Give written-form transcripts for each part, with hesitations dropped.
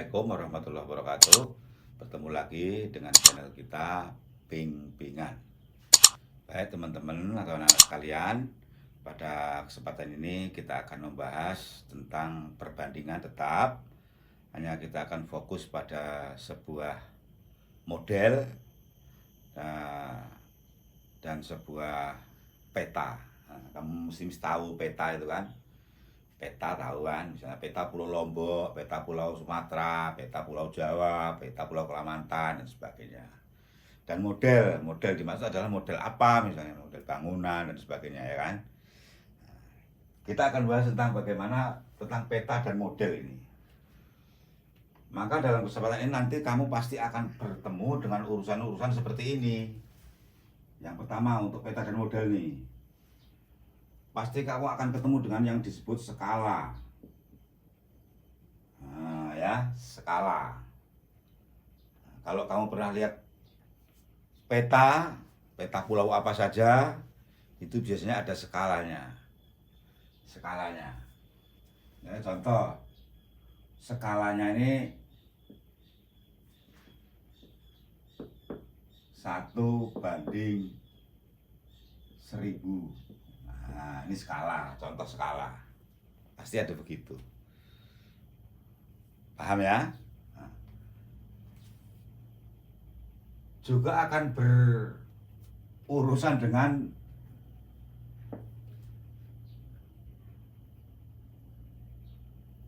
Assalamualaikum warahmatullahi wabarakatuh. Bertemu lagi dengan channel kita Bimbingan. Baik teman-teman atau anak-anak sekalian, pada kesempatan ini kita akan membahas tentang perbandingan tetap. Hanya kita akan fokus pada sebuah model dan sebuah peta. Kamu mesti tahu peta itu kan? Peta tahu kan, misalnya peta Pulau Lombok, peta Pulau Sumatera, peta Pulau Jawa, peta Pulau Kalimantan dan sebagainya. Dan model dimaksud adalah model apa, misalnya model bangunan dan sebagainya ya kan. Kita akan bahas tentang bagaimana tentang peta dan model ini. Maka dalam kesempatan ini nanti kamu pasti akan bertemu dengan urusan-urusan seperti ini. Yang pertama untuk peta dan model nih, pasti kamu akan ketemu dengan yang disebut skala. Skala. Kalau kamu pernah lihat peta pulau apa saja, itu biasanya ada skalanya. Ya, contoh, skalanya ini 1:1000. Nah, ini skala, contoh skala. Pasti ada begitu. Paham ya? Nah. Juga akan berurusan dengan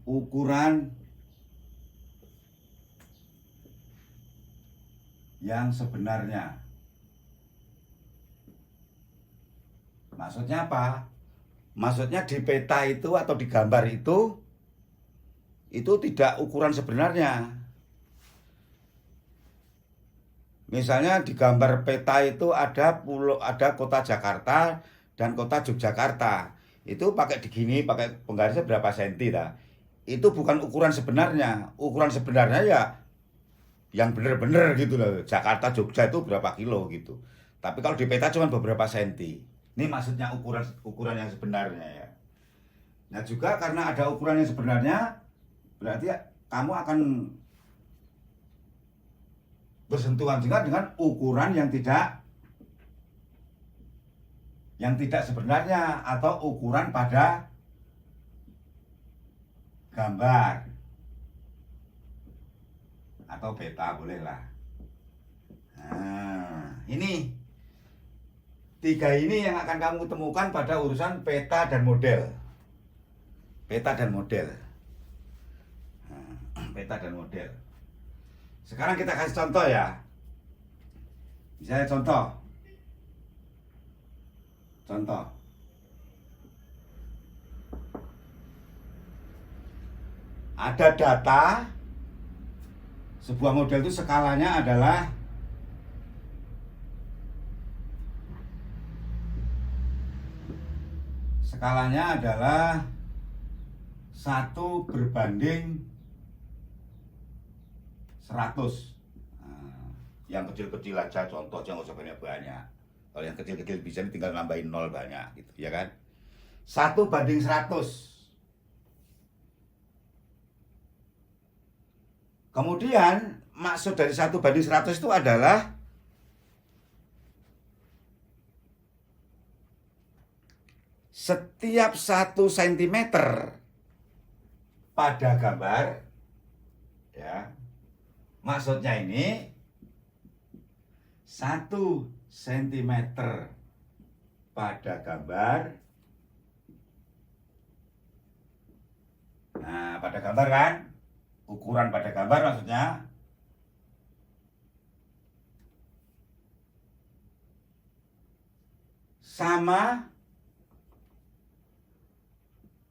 ukuran yang sebenarnya. Maksudnya apa? Maksudnya di peta itu atau di gambar itu tidak ukuran sebenarnya. Misalnya di gambar peta itu ada kota Jakarta dan kota Yogyakarta. Itu pakai penggarisnya berapa senti dah. Itu bukan ukuran sebenarnya. Ukuran sebenarnya ya yang bener-bener gitu loh. Jakarta Jogja itu berapa kilo gitu. Tapi kalau di peta cuma beberapa senti. Ini maksudnya ukuran yang sebenarnya ya. Nah juga karena ada ukuran yang sebenarnya, berarti kamu akan bersentuhan juga dengan ukuran yang tidak sebenarnya atau ukuran pada gambar atau peta bolehlah. Nah, ini 3 ini yang akan kamu temukan pada urusan peta dan model. Peta dan model. Peta dan model. Sekarang kita kasih contoh ya. Misalnya contoh. Ada data sebuah model itu skalanya adalah 1:100. Yang kecil-kecil aja contohnya, nggak usah banyak-banyak. Kalau yang kecil-kecil bisa tinggal nambahin 0 banyak gitu ya kan. 1:100. Kemudian maksud dari 1:100 itu adalah setiap 1 cm pada gambar ya, maksudnya ini 1 cm pada gambar. Nah, pada gambar kan, ukuran pada gambar maksudnya sama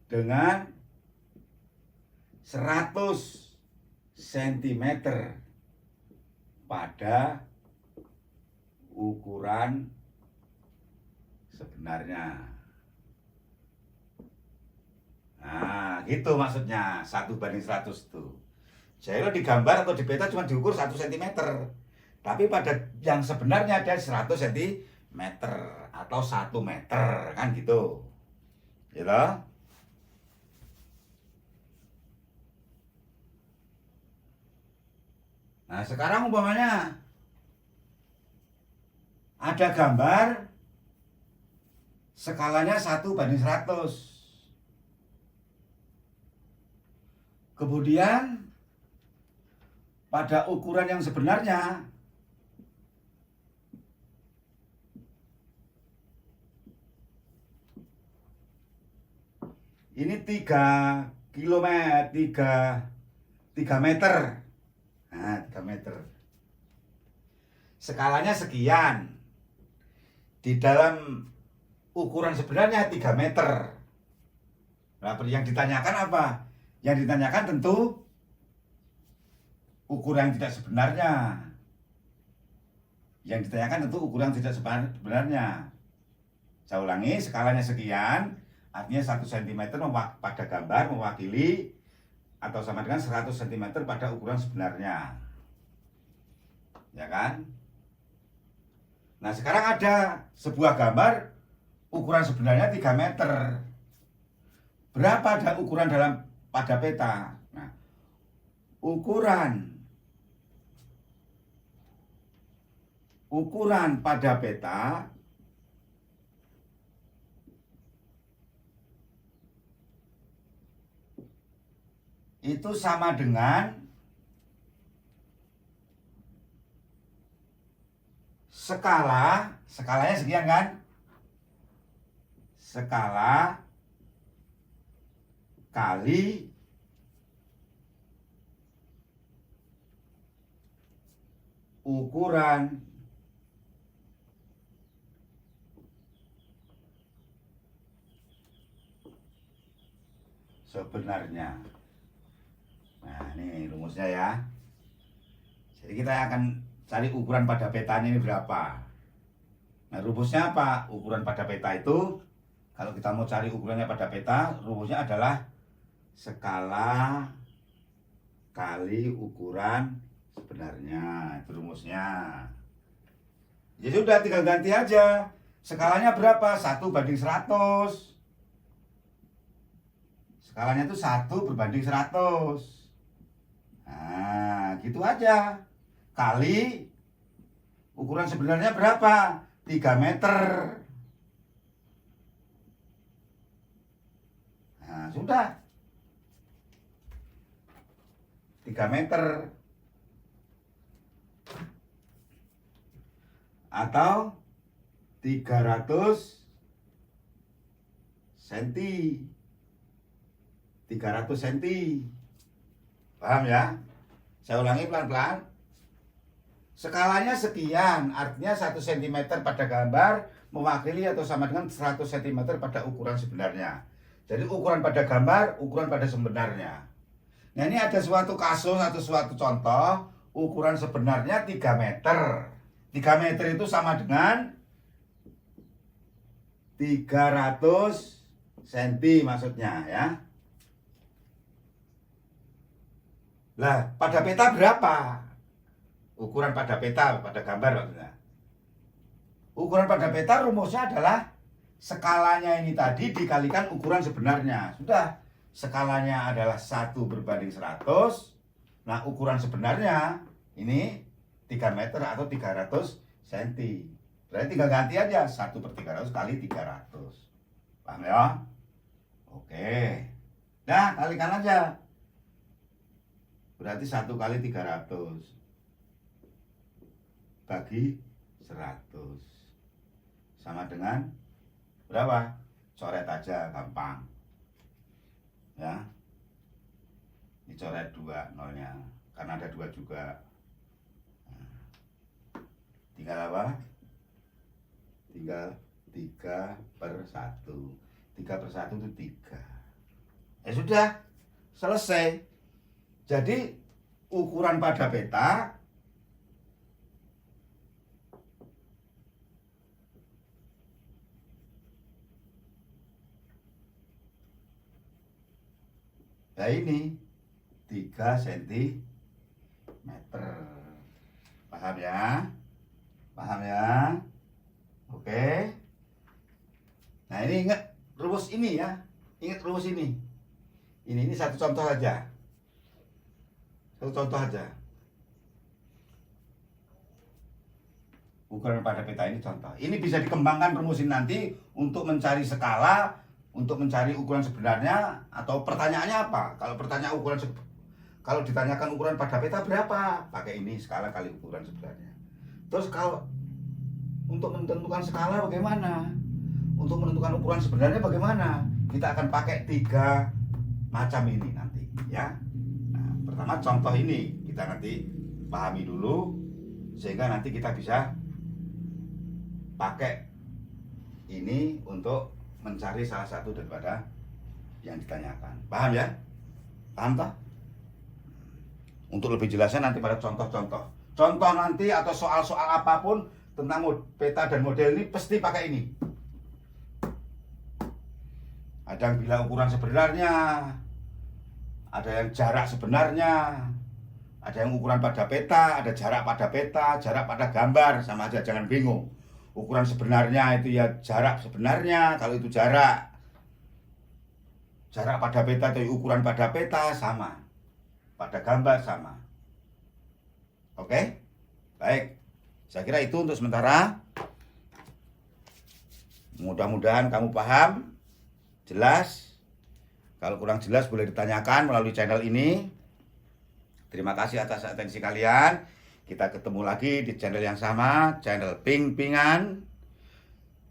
dengan 100 cm pada ukuran sebenarnya. Nah, gitu maksudnya 1:100 itu. Jadi di gambar atau di peta cuma diukur 1 cm. Tapi pada yang sebenarnya ada 100 cm atau 1 meter kan gitu. Gitu. Nah, sekarang umpamanya ada gambar skalanya 1:100. Kemudian pada ukuran yang sebenarnya ini 3 kilometer, 3 meter. Nah, 3 meter. Skalanya sekian. Di dalam ukuran sebenarnya 3 meter. Nah, yang ditanyakan apa? Yang ditanyakan tentu ukuran yang tidak sebenarnya. Yang ditanyakan tentu ukuran yang tidak sebenarnya. Saya ulangi, skalanya sekian. Artinya 1 cm pada gambar mewakili atau sama dengan 100 cm pada ukuran sebenarnya. Ya kan? Nah, sekarang ada sebuah gambar ukuran sebenarnya 3 meter. Berapa ada ukuran pada peta? Nah, ukuran pada peta itu sama dengan skalanya sekian kan? Skala kali ukuran sebenarnya. Nah, ini rumusnya ya. Jadi kita akan cari ukuran pada petanya ini berapa. Nah, rumusnya apa? Ukuran pada peta itu, kalau kita mau cari ukurannya pada peta, rumusnya adalah skala kali ukuran sebenarnya. Itu rumusnya. Ya sudah, tinggal ganti aja. Skalanya berapa? 1:100. Skalanya itu 1:100. Nah, gitu aja. Kali ukuran sebenarnya berapa? 3 meter. Nah, sudah. 3 meter. Atau 300 cm. 300 cm. Paham ya? Saya ulangi pelan-pelan. Skalanya sekian, artinya 1 cm pada gambar mewakili atau sama dengan 100 cm pada ukuran sebenarnya. Jadi ukuran pada gambar, ukuran pada sebenarnya. Nah, ini ada suatu kasus atau suatu contoh, ukuran sebenarnya 3 meter. 3 meter itu sama dengan 300 cm maksudnya ya. Lah, pada peta berapa? Ukuran pada peta, pada gambar maksudnya. Ukuran pada peta rumusnya adalah skalanya ini tadi dikalikan ukuran sebenarnya. Sudah, skalanya adalah 1:100. Nah, ukuran sebenarnya ini 3 meter atau 300 cm. Berarti tinggal ganti aja 1/300 kali 300. Paham ya? Oke. Nah, kalikan aja. Berarti 1 kali 300 bagi 100 sama dengan berapa? Coret aja, gampang ya. Ini coret 2 nolnya, karena ada 2 juga. Nah, tinggal apa? Tinggal 3/1. 3/1 itu 3. Sudah, selesai. Jadi ukuran pada peta nah ini 3 cm. Paham ya? Paham ya? Oke. Nah, ini ingat rumus ini ya. Ingat rumus ini. Ini satu contoh aja. Satu contoh aja. Ukuran pada peta ini contoh. Ini bisa dikembangkan rumusin nanti untuk mencari skala, untuk mencari ukuran sebenarnya, atau pertanyaannya apa? Kalau ditanyakan ukuran pada peta berapa? Pakai ini skala kali ukuran sebenarnya. Terus kalau untuk menentukan skala bagaimana? Untuk menentukan ukuran sebenarnya bagaimana? Kita akan pakai 3 macam ini nanti, ya. Nah, pertama contoh ini kita nanti pahami dulu sehingga nanti kita bisa pakai ini untuk mencari salah satu daripada yang ditanyakan. Paham ya? Paham toh? Untuk lebih jelasnya nanti pada contoh-contoh. Contoh nanti atau soal-soal apapun tentang peta dan model ini pasti pakai ini. Ada yang bilang ukuran sebenarnya, ada yang jarak sebenarnya, ada yang ukuran pada peta, ada jarak pada peta, jarak pada gambar, sama aja, jangan bingung. Ukuran sebenarnya itu ya jarak sebenarnya, kalau itu jarak. Jarak pada peta itu ukuran pada peta sama. Pada gambar sama. Oke? Baik. Saya kira itu untuk sementara. Mudah-mudahan kamu paham, jelas. Kalau kurang jelas boleh ditanyakan melalui channel ini. Terima kasih atas atensi kalian. Kita ketemu lagi di channel yang sama, channel Ping-Pingan.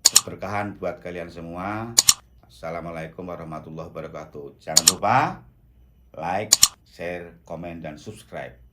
Keberkahan buat kalian semua. Assalamualaikum warahmatullahi wabarakatuh. Jangan lupa like, share, komen, dan subscribe.